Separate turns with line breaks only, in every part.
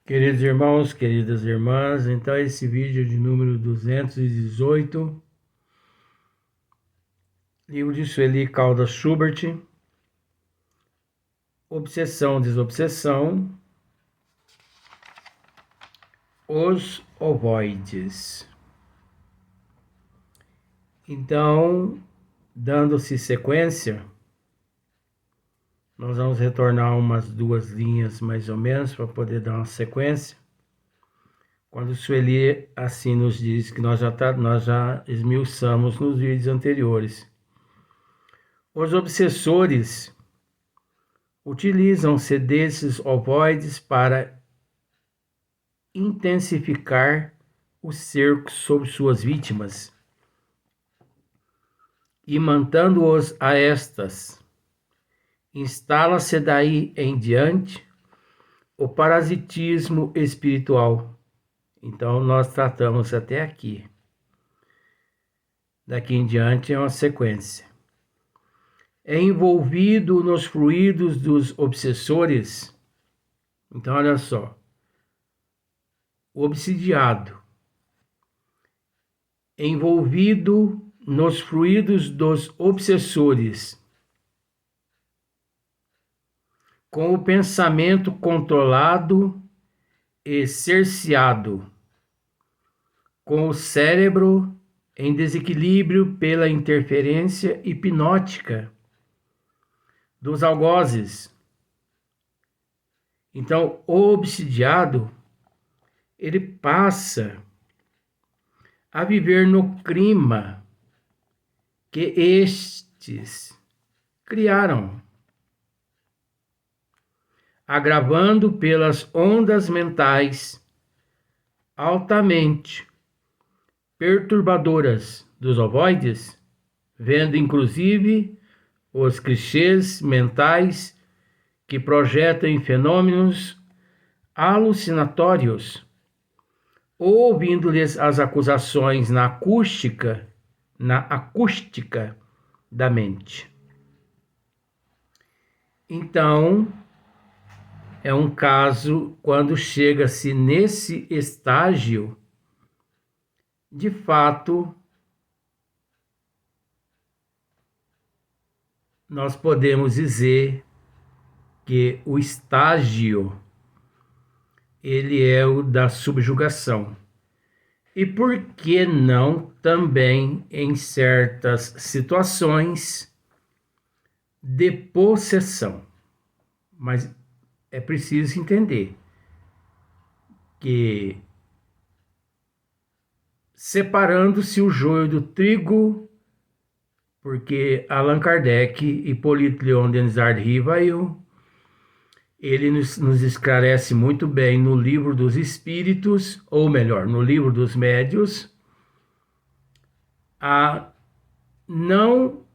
Queridos irmãos, queridas irmãs, então esse vídeo é de número 218, livro de Sueli Caldas Schubert, Obsessão, Desobsessão, os ovoides. Então, dando-se sequência, nós vamos retornar umas 2 linhas mais ou menos para poder dar uma sequência. Quando Sueli assim nos diz que nós já esmiuçamos nos vídeos anteriores. Os obsessores utilizam-se desses ovoides para intensificar o cerco sobre suas vítimas, e mantendo-os a estas, instala-se daí em diante o parasitismo espiritual. Então nós tratamos até aqui. Daqui em diante é uma sequência. É envolvido nos fluidos dos obsessores. Então olha só. O obsidiado, envolvido nos fluidos dos obsessores, com o pensamento controlado e cerceado, com o cérebro em desequilíbrio pela interferência hipnótica dos algozes. Então, o obsidiado, ele passa a viver no clima que estes criaram, agravando pelas ondas mentais altamente perturbadoras dos ovoides, vendo inclusive os clichês mentais que projetam em fenômenos alucinatórios, ouvindo-lhes as acusações na acústica da mente. Então, é um caso quando chega-se nesse estágio, de fato, nós podemos dizer que o estágio, ele é o da subjugação. E por que não também em certas situações de possessão? Mas é preciso entender que, separando-se o joio do trigo, porque Allan Kardec e Hippolyte Léon Denisard Rivail, ele nos esclarece muito bem no Livro dos Espíritos, ou melhor, no Livro dos Médios, a não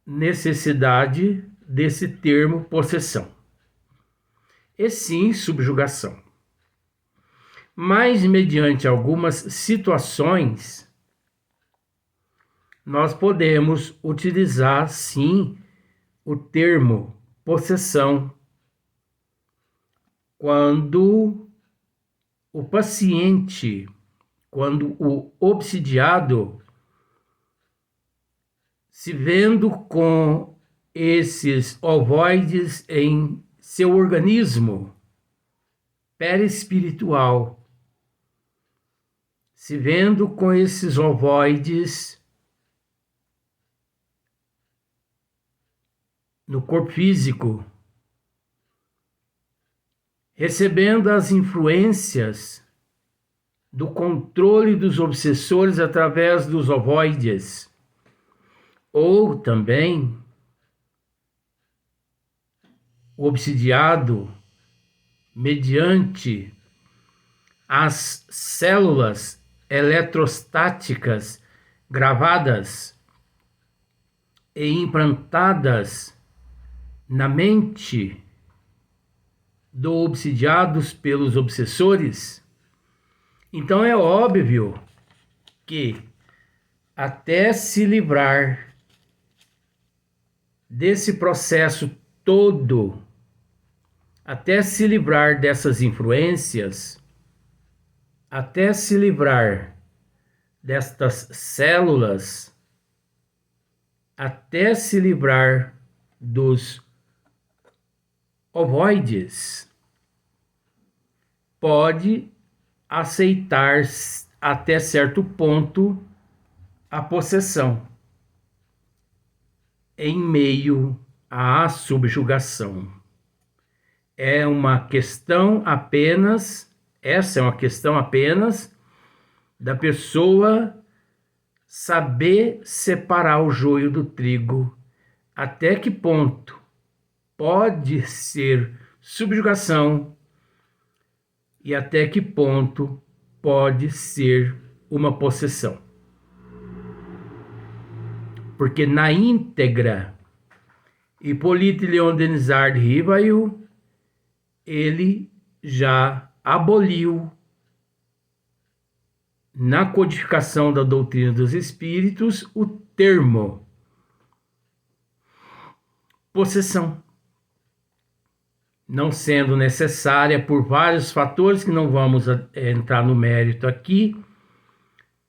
necessidade desse termo possessão, e sim subjugação. Mas, mediante algumas situações, nós podemos utilizar, sim, o termo possessão quando o paciente, quando o obsidiado, se vendo com esses ovoides em seu organismo perispiritual, se vendo com esses ovoides no corpo físico, recebendo as influências do controle dos obsessores através dos ovoides, ou também o obsidiado, mediante as células eletrostáticas gravadas e implantadas na mente do obsidiados pelos obsessores. Então é óbvio que, até se livrar desse processo todo até se livrar dessas influências, até se livrar destas células, até se livrar dos ovoides, pode aceitar até certo ponto a possessão em meio à subjugação. É uma questão apenas, essa é uma questão apenas da pessoa saber separar o joio do trigo, até que ponto pode ser subjugação e até que ponto pode ser uma possessão. Porque na íntegra, Hippolyte Léon Denisard Rivail, ele já aboliu na codificação da doutrina dos espíritos o termo possessão, não sendo necessária por vários fatores que não vamos entrar no mérito aqui,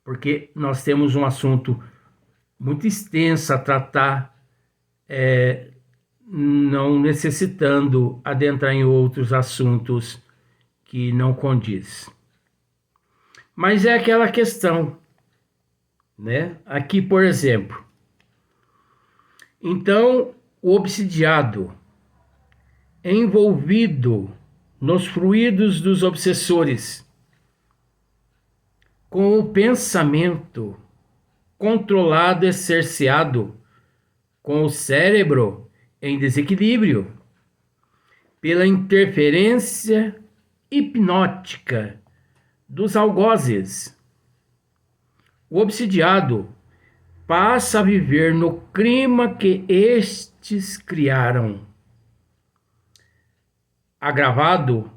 porque nós temos um assunto muito extenso a tratar, não necessitando adentrar em outros assuntos que não condiz. Mas é aquela questão, né? Aqui, por exemplo, então o obsidiado envolvido nos fluidos dos obsessores, com o pensamento controlado e cerceado, com o cérebro em desequilíbrio, pela interferência hipnótica dos algozes. O obsidiado passa a viver no clima que estes criaram, agravado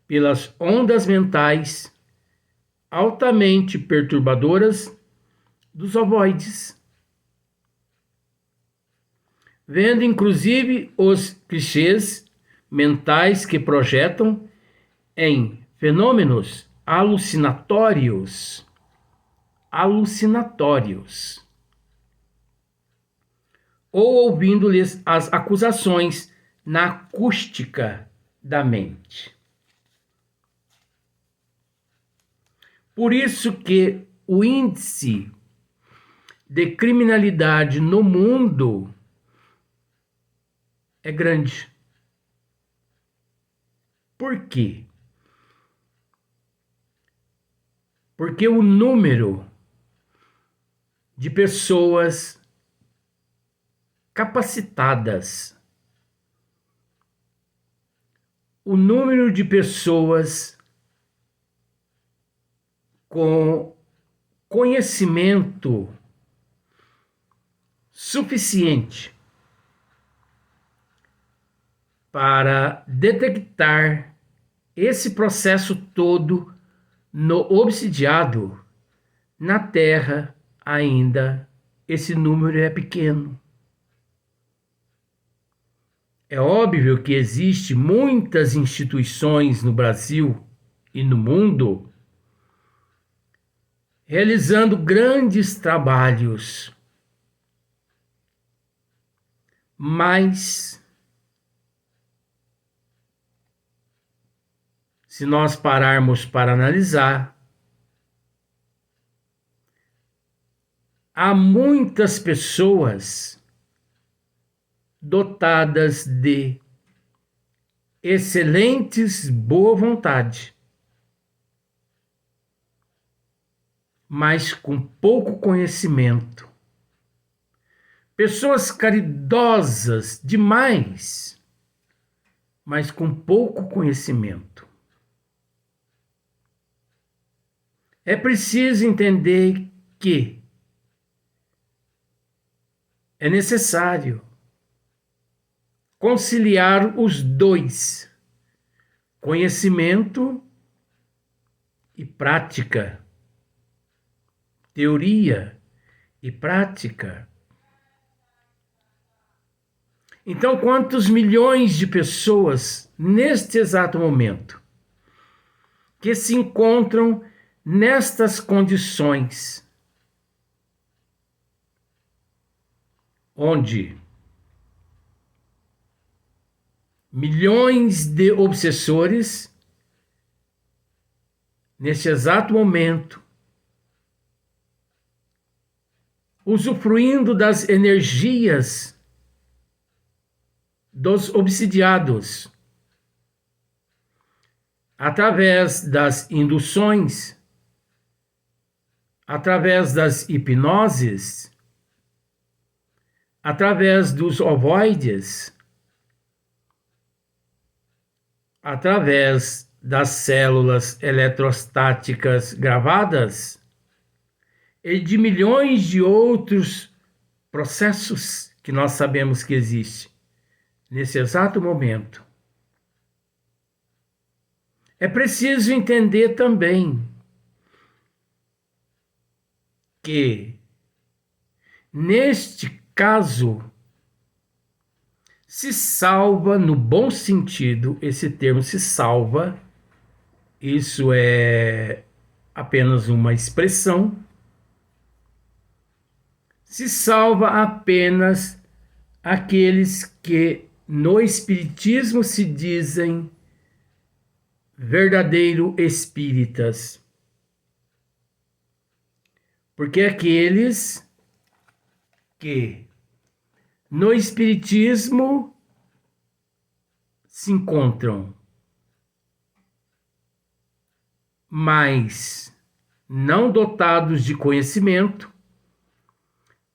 pelas ondas mentais altamente perturbadoras dos ovoides, vendo inclusive os clichês mentais que projetam em fenômenos alucinatórios, ou ouvindo-lhes as acusações na acústica da mente. Por isso que o índice de criminalidade no mundo é grande. Por quê? Porque o número de pessoas capacitadas, o número de pessoas com conhecimento suficiente para detectar esse processo todo no obsidiado, na Terra ainda esse número é pequeno. É óbvio que existem muitas instituições no Brasil e no mundo realizando grandes trabalhos, mas se nós pararmos para analisar, há muitas pessoas dotadas de excelentes boa vontade, mas com pouco conhecimento. Pessoas caridosas demais, mas com pouco conhecimento. É preciso entender que é necessário conciliar os dois, conhecimento e prática, teoria e prática. Então, quantos milhões de pessoas neste exato momento, que se encontram nestas condições, onde milhões de obsessores, neste exato momento, usufruindo das energias dos obsidiados, através das induções, através das hipnoses, através dos ovoides, através das células eletrostáticas gravadas e de milhões de outros processos que nós sabemos que existem nesse exato momento. É preciso entender também que, neste caso, se salva no bom sentido, esse termo se salva, isso é apenas uma expressão, se salva apenas aqueles que no Espiritismo se dizem verdadeiro espíritas. Porque aqueles que no Espiritismo se encontram, mas não dotados de conhecimento,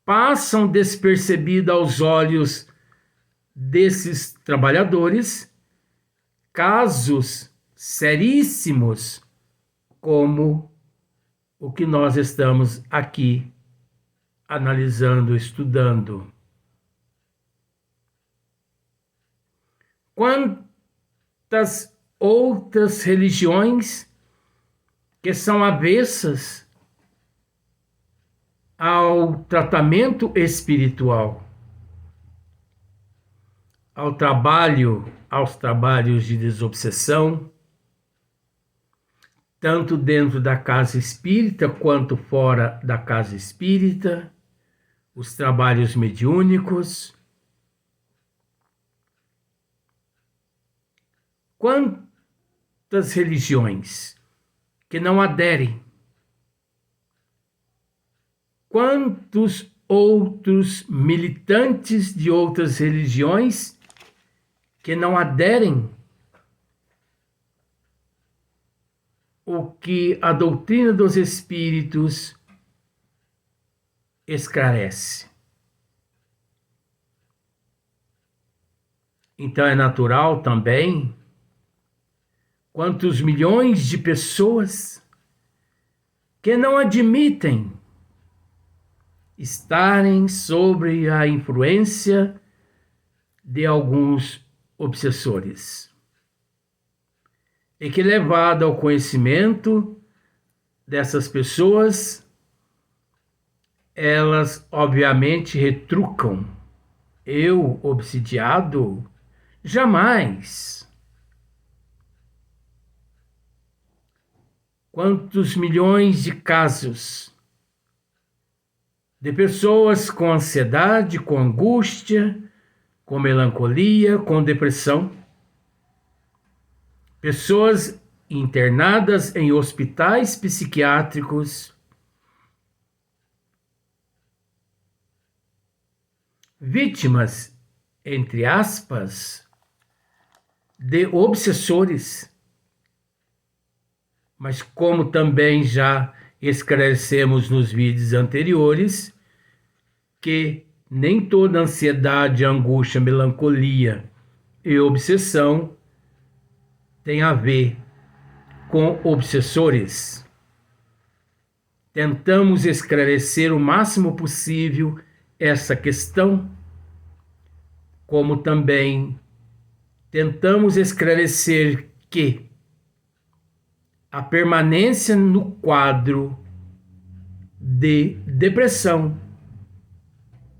passam despercebidos aos olhos desses trabalhadores casos seríssimos como o que nós estamos aqui analisando, estudando. Quantas outras religiões que são avessas ao tratamento espiritual, aos trabalhos de desobsessão, tanto dentro da casa espírita quanto fora da casa espírita, os trabalhos mediúnicos. Quantas religiões que não aderem? Quantos outros militantes de outras religiões que não aderem o que a doutrina dos espíritos esclarece? Então é natural também quantos milhões de pessoas que não admitem estarem sob a influência de alguns obsessores. E que, levado ao conhecimento dessas pessoas, elas obviamente retrucam. Eu, obsidiado, jamais. Quantos milhões de casos de pessoas com ansiedade, com angústia, com melancolia, com depressão, pessoas internadas em hospitais psiquiátricos, vítimas, entre aspas, de obsessores, mas como também já esclarecemos nos vídeos anteriores, que nem toda ansiedade, angústia, melancolia e obsessão tem a ver com obsessores. Tentamos esclarecer o máximo possível essa questão, como também tentamos esclarecer que a permanência no quadro de depressão,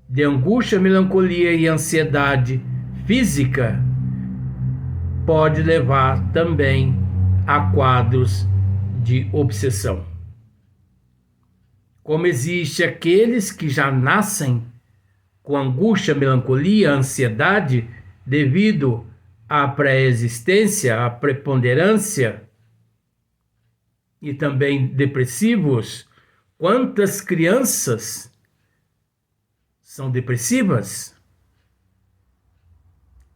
de angústia, melancolia e ansiedade física pode levar também a quadros de obsessão. Como existe aqueles que já nascem com angústia, melancolia, ansiedade, devido à pré-existência, à preponderância, e também depressivos, quantas crianças são depressivas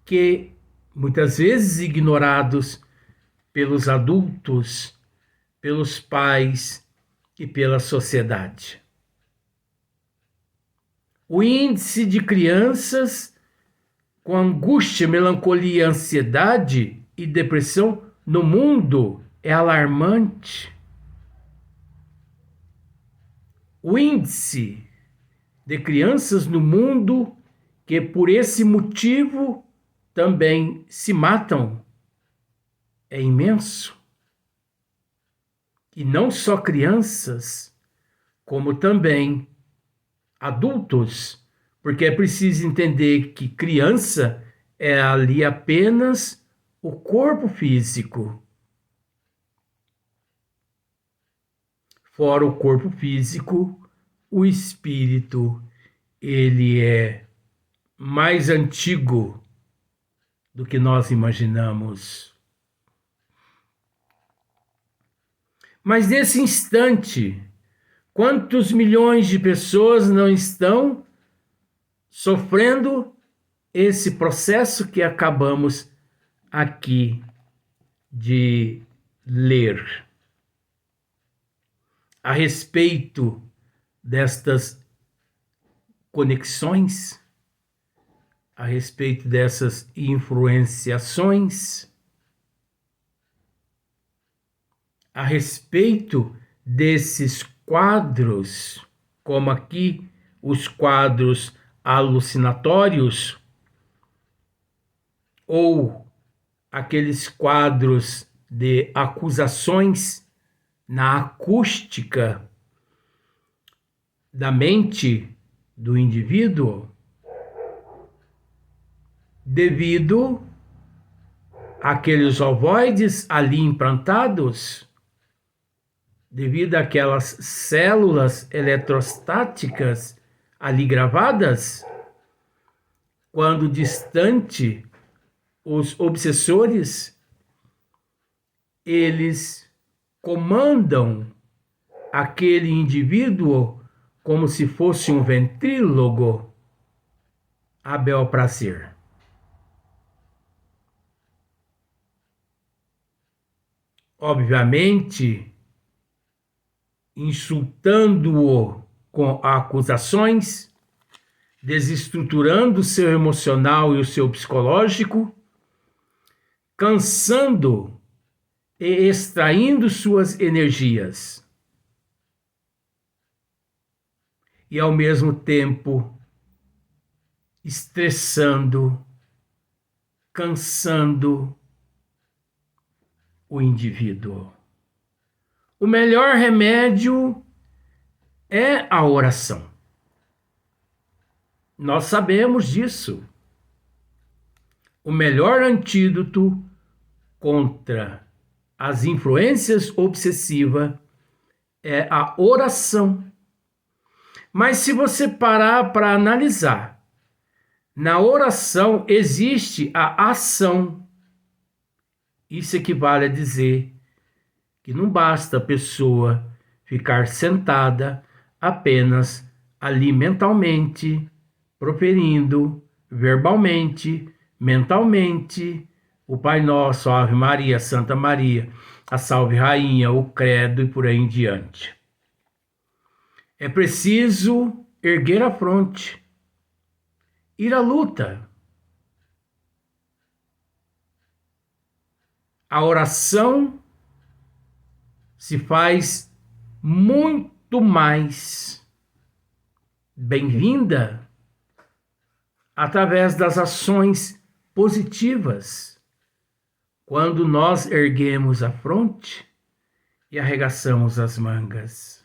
que muitas vezes ignorados pelos adultos, pelos pais e pela sociedade. O índice de crianças com angústia, melancolia, ansiedade e depressão no mundo é alarmante. O índice de crianças no mundo que por esse motivo também se matam é imenso. E não só crianças, como também adultos, porque é preciso entender que criança é ali apenas o corpo físico. Fora o corpo físico, o espírito, ele é mais antigo do que nós imaginamos. Mas nesse instante, quantos milhões de pessoas não estão sofrendo esse processo que acabamos aqui de ler? A respeito destas conexões, a respeito dessas influenciações, a respeito desses quadros, como aqui os quadros alucinatórios, ou aqueles quadros de acusações na acústica da mente do indivíduo, devido àqueles ovoides ali implantados, devido àquelas células eletrostáticas ali gravadas, quando distante, os obsessores, eles comandam aquele indivíduo como se fosse um ventrílogo a bel prazer. Obviamente, insultando-o com acusações, desestruturando o seu emocional e o seu psicológico, cansando e extraindo suas energias. E ao mesmo tempo estressando, cansando o indivíduo. O melhor remédio é a oração. Nós sabemos disso. O melhor antídoto contra as influências obsessivas é a oração. Mas se você parar para analisar, na oração existe a ação. Isso equivale a dizer que não basta a pessoa ficar sentada apenas ali mentalmente, proferindo verbalmente, mentalmente, o Pai Nosso, a Ave Maria, a Santa Maria, a Salve Rainha, o Credo e por aí em diante. É preciso erguer a fronte, ir à luta. A oração se faz muito mais bem-vinda através das ações positivas, quando nós erguemos a fronte e arregaçamos as mangas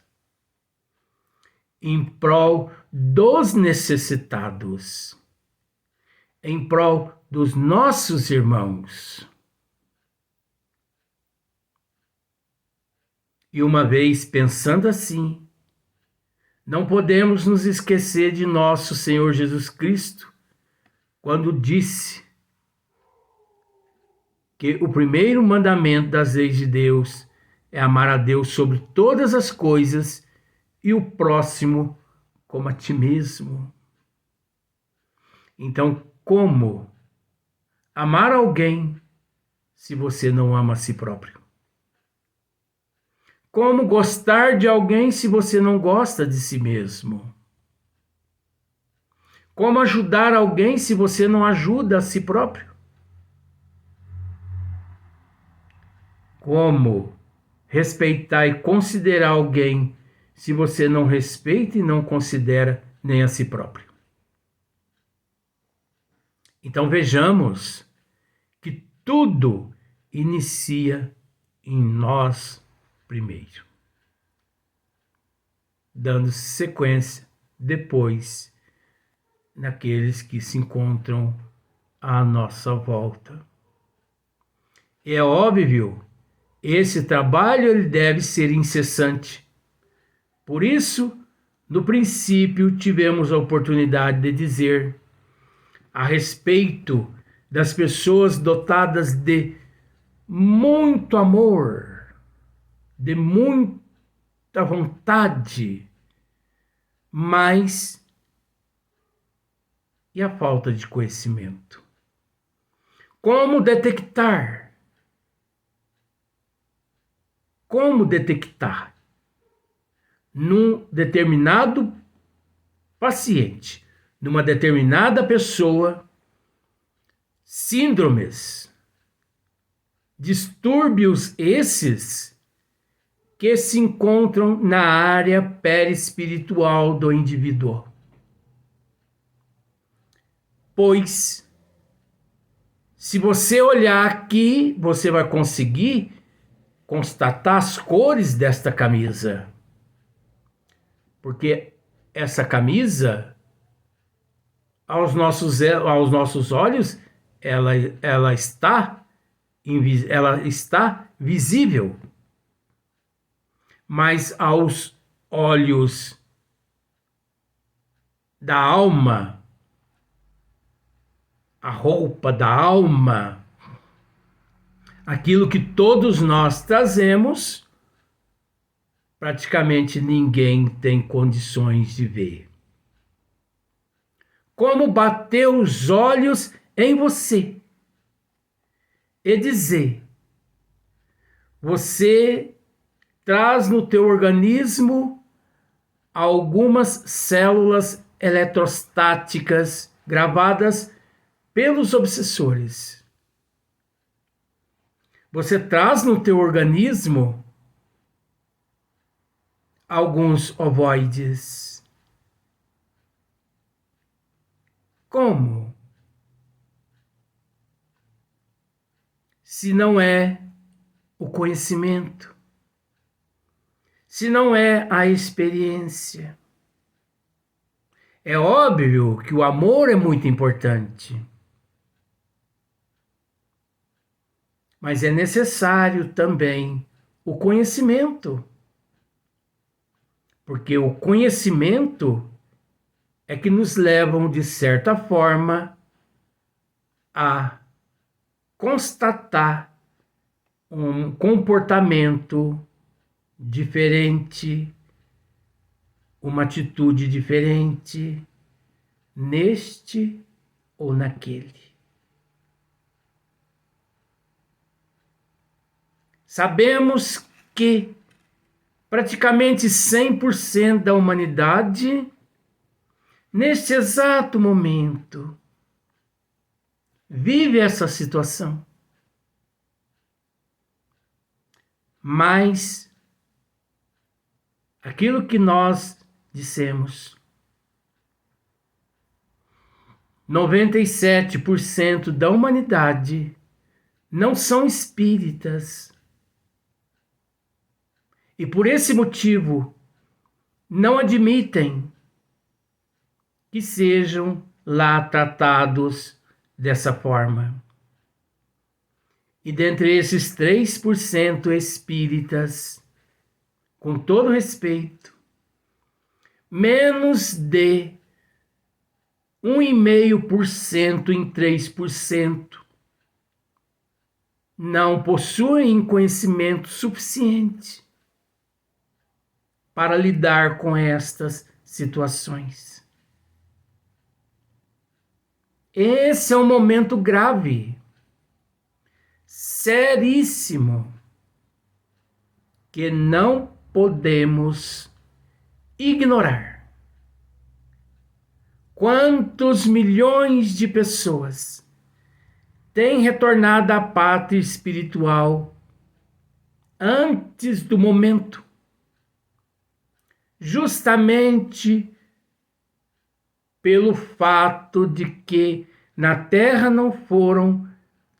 em prol dos necessitados, em prol dos nossos irmãos. E uma vez pensando assim, não podemos nos esquecer de nosso Senhor Jesus Cristo, quando disse que o primeiro mandamento das leis de Deus é amar a Deus sobre todas as coisas e o próximo como a ti mesmo. Então, como amar alguém se você não ama a si próprio? Como gostar de alguém se você não gosta de si mesmo? Como ajudar alguém se você não ajuda a si próprio? Como respeitar e considerar alguém se você não respeita e não considera nem a si próprio? Então vejamos que tudo inicia em nós primeiro, dando sequência depois naqueles que se encontram à nossa volta. É óbvio, esse trabalho ele deve ser incessante. Por isso, no princípio, tivemos a oportunidade de dizer a respeito das pessoas dotadas de muito amor, de muita vontade, mas e a falta de conhecimento? Como detectar? Como detectar num determinado paciente, numa determinada pessoa, síndromes, distúrbios esses que se encontram na área perispiritual do indivíduo? Pois, se você olhar aqui, você vai conseguir constatar as cores desta camisa. Porque essa camisa, aos nossos olhos, ela está visível. Mas aos olhos da alma, a roupa da alma, aquilo que todos nós trazemos, praticamente ninguém tem condições de ver. Como bater os olhos em você e dizer: você traz no teu organismo algumas células eletrostáticas gravadas pelos obsessores. Você traz no teu organismo alguns ovoides. Como? Se não é o conhecimento, se não é a experiência. É óbvio que o amor é muito importante, mas é necessário também o conhecimento, porque o conhecimento é que nos levam, de certa forma, a constatar um comportamento diferente, uma atitude diferente, neste ou naquele. Sabemos que praticamente 100% da humanidade, neste exato momento, vive essa situação. Mas aquilo que nós dissemos, 97% da humanidade não são espíritas. E por esse motivo, não admitem que sejam lá tratados dessa forma. E dentre esses 3% espíritas, com todo respeito, menos de 1,5% em 3% não possuem conhecimento suficiente para lidar com estas situações. Esse é um momento grave, seríssimo, que não podemos ignorar. Quantos milhões de pessoas têm retornado à pátria espiritual antes do momento, justamente pelo fato de que na Terra não foram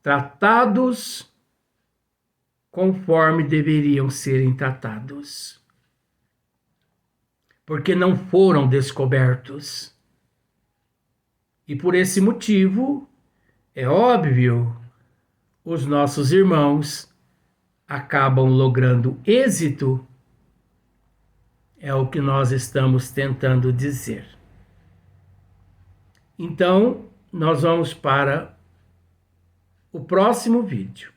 tratados conforme deveriam serem tratados, porque não foram descobertos. E por esse motivo, é óbvio, os nossos irmãos acabam logrando êxito, é o que nós estamos tentando dizer. Então, nós vamos para o próximo vídeo.